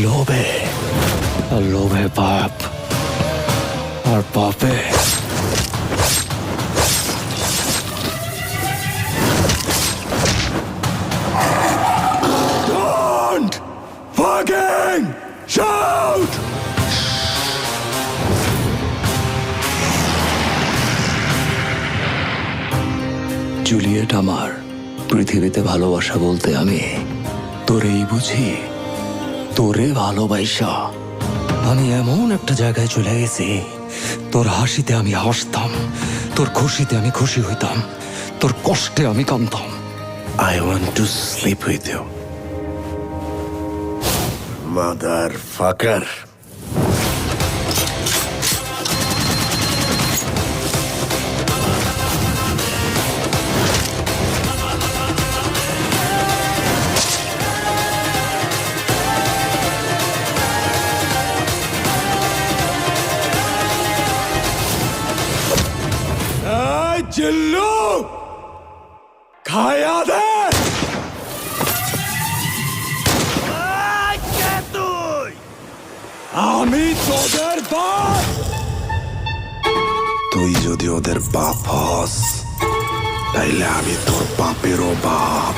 লোভে, আর লোভে পাপ, আর পাপে Don't fucking shout! জুলিয়েট আমার, পৃথিবীতে ভালোবাসা বলতে আমি তোরেই বুঝি। তোরে ভালোবাসা আমি এমন একটা জায়গায় চলে গেছি, তোর হাসিতে আমি হাসতাম, তোর খুশিতে আমি খুশি হইতাম, তোর কষ্টে আমি কাঁদতাম। I want to sleep with you. Motherfucker. চিল্লু খায়া দে। আমি তোদের বাপ। তুই যদি ওদের বাপ হস, তাইলে আমি তোর বাপেরও বাপ।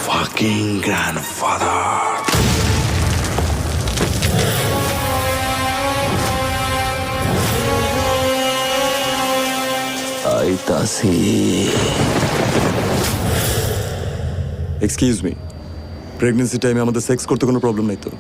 Fucking grandfather. আইতাছি। এক্সকিউজ মি, প্রেগনেন্সি টাইমে আমাদের সেক্স করতে কোনো প্রবলেম নাই তো?